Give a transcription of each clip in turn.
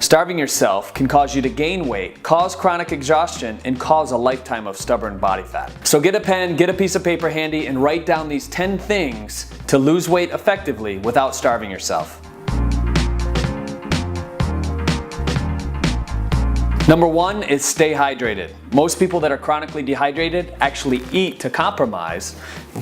Starving yourself can cause you to gain weight, cause chronic exhaustion, and cause a lifetime of stubborn body fat. So get a pen, get a piece of paper handy, and write down these 10 things to lose weight effectively without starving yourself. Number 1 is stay hydrated. Most people that are chronically dehydrated actually eat to compromise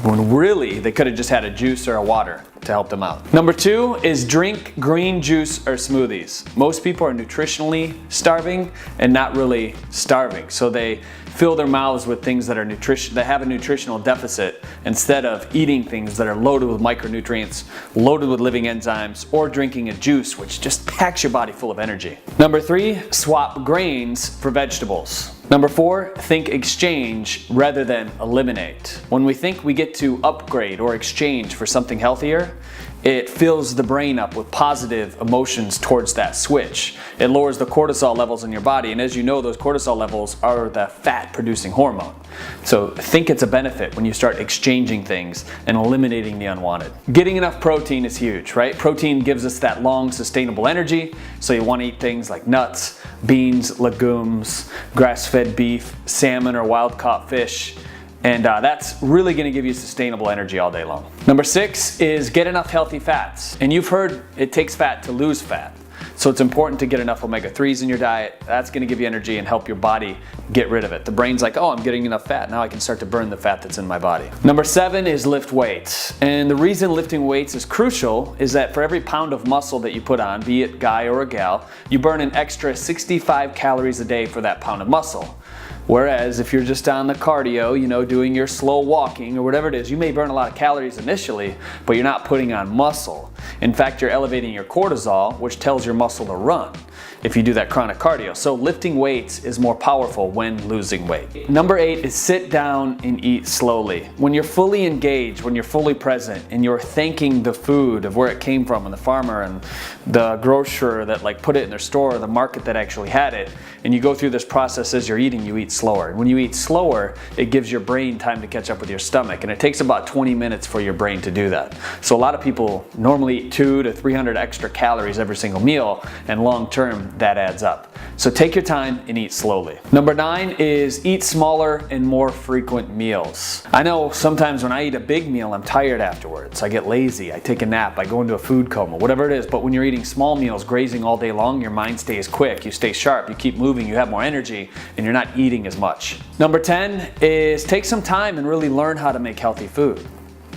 when really they could have just had a juice or a water to help them out. Number 2 is drink green juice or smoothies. Most people are nutritionally starving and not really starving, so they fill their mouths with things that have a nutritional deficit instead of eating things that are loaded with micronutrients, loaded with living enzymes, or drinking a juice which just packs your body full of energy. Number 3, swap grains for vegetables. Number 4, think exchange rather than eliminate. When we think we get to upgrade or exchange for something healthier, it fills the brain up with positive emotions towards that switch. It lowers the cortisol levels in your body, and as you know, those cortisol levels are the fat producing hormone. So think it's a benefit when you start exchanging things and eliminating the unwanted. Getting enough protein is huge, right? Protein gives us that long sustainable energy, so you want to eat things like nuts, beans, legumes, grass-fed beef, salmon or wild-caught fish. And that's really going to give you sustainable energy all day long. Number 6 is get enough healthy fats. And you've heard it takes fat to lose fat. So it's important to get enough omega-3s in your diet. That's going to give you energy and help your body get rid of it. The brain's like, oh, I'm getting enough fat. Now I can start to burn the fat that's in my body. Number 7 is lift weights. And the reason lifting weights is crucial is that for every pound of muscle that you put on, be it guy or a gal, you burn an extra 65 calories a day for that pound of muscle. Whereas if you're just on the cardio, doing your slow walking or whatever it is, you may burn a lot of calories initially, but you're not putting on muscle. In fact, you're elevating your cortisol, which tells your muscle to run if you do that chronic cardio. So lifting weights is more powerful when losing weight. Number 8 is sit down and eat slowly. When you're fully engaged, when you're fully present, and you're thanking the food of where it came from and the farmer and the grocer that put it in their store, or the market that actually had it, and you go through this process as you're eating, you eat slower. When you eat slower, it gives your brain time to catch up with your stomach, and it takes about 20 minutes for your brain to do that. So a lot of people normally eat 200 to 300 extra calories every single meal, and long term that adds up. So take your time and eat slowly. Number 9 is eat smaller and more frequent meals. I know sometimes when I eat a big meal, I'm tired afterwards. I get lazy, I take a nap, I go into a food coma, whatever it is. But when you're eating small meals, grazing all day long, your mind stays quick, you stay sharp, you keep moving, you have more energy, and you're not eating as much. Number 10 is take some time and really learn how to make healthy food.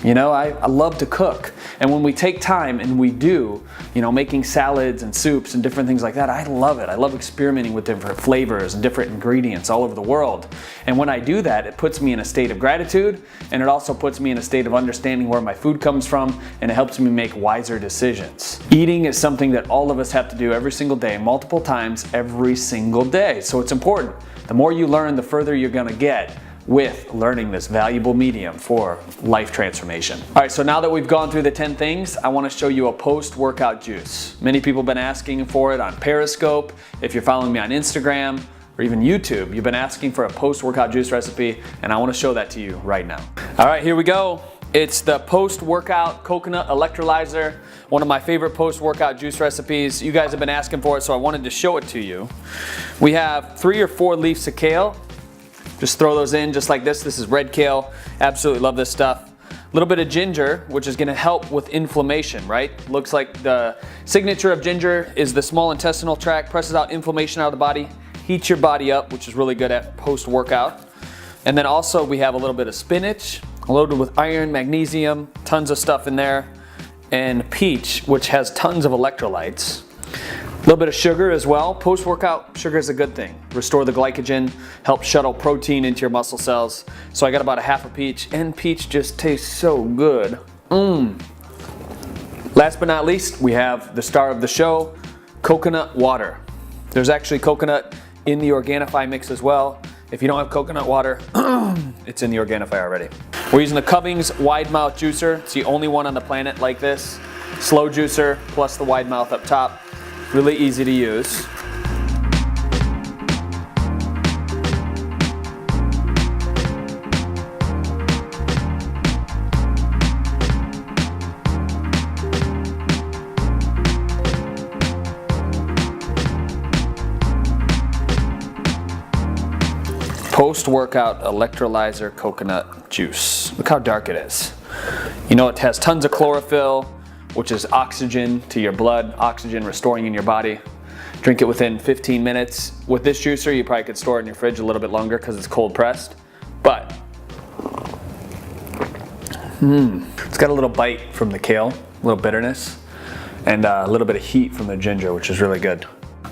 I love to cook, and when we take time and we do, making salads and soups and different things like that, I love it. I love experimenting with different flavors and different ingredients all over the world. And when I do that, it puts me in a state of gratitude, and it also puts me in a state of understanding where my food comes from, and it helps me make wiser decisions. Eating is something that all of us have to do every single day, multiple times every single day. So it's important. The more you learn, the further you're going to get with learning this valuable medium for life transformation. All right, so now that we've gone through the 10 things, I want to show you a post-workout juice. Many people have been asking for it on Periscope. If you're following me on Instagram or even YouTube, you've been asking for a post-workout juice recipe, and I want to show that to you right now. All right, here we go. It's the post-workout coconut electrolyzer, one of my favorite post-workout juice recipes. You guys have been asking for it, so I wanted to show it to you. We have 3 or 4 leaves of kale. Just throw those in just like this. This is red kale. Absolutely love this stuff. A little bit of ginger, which is going to help with inflammation, right? Looks like the signature of ginger is the small intestinal tract, presses out inflammation out of the body, heats your body up, which is really good at post-workout. And then also we have a little bit of spinach, loaded with iron, magnesium, tons of stuff in there, and peach, which has tons of electrolytes. A little bit of sugar as well. Post-workout, sugar is a good thing. Restore the glycogen, help shuttle protein into your muscle cells. So I got about a half a peach, and peach just tastes so good. Last but not least, we have the star of the show, coconut water. There's actually coconut in the Organifi mix as well. If you don't have coconut water, it's in the Organifi already. We're using the Covings Wide Mouth Juicer. It's the only one on the planet like this. Slow juicer plus the wide mouth up top. Really easy to use. Post-workout electrolyzer coconut juice. Look how dark it is. You know, it has tons of chlorophyll, which is oxygen to your blood, oxygen restoring in your body. Drink it within 15 minutes. With this juicer, you probably could store it in your fridge a little bit longer because it's cold pressed. But it's got a little bite from the kale, a little bitterness, and a little bit of heat from the ginger, which is really good.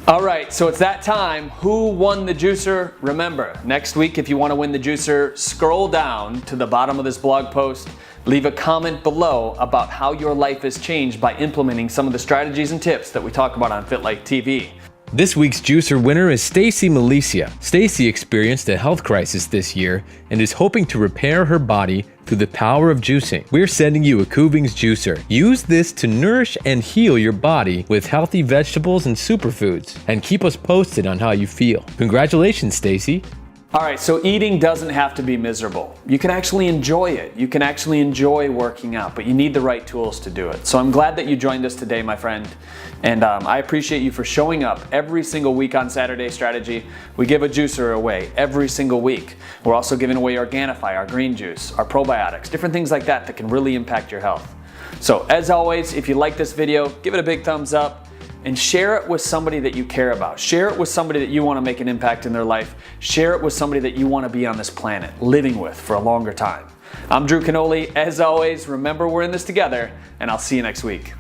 All right, so it's that time. Who won the juicer? Remember, next week, if you want to win the juicer, scroll down to the bottom of this blog post, leave a comment below about how your life has changed by implementing some of the strategies and tips that we talk about on FitLife TV. This week's juicer winner is Stacy Malicia. Stacy experienced a health crisis this year and is hoping to repair her body through the power of juicing. We're sending you a Kuvings juicer. Use this to nourish and heal your body with healthy vegetables and superfoods, and keep us posted on how you feel. Congratulations, Stacy. All right, so eating doesn't have to be miserable. You can actually enjoy it. You can actually enjoy working out, but you need the right tools to do it. So I'm glad that you joined us today, my friend. And I appreciate you for showing up every single week on Saturday Strategy. We give a juicer away every single week. We're also giving away Organifi, our green juice, our probiotics, different things like that that can really impact your health. So as always, if you like this video, give it a big thumbs up. And share it with somebody that you care about. Share it with somebody that you want to make an impact in their life. Share it with somebody that you want to be on this planet, living with for a longer time. I'm Drew Canole. As always, remember we're in this together, and I'll see you next week.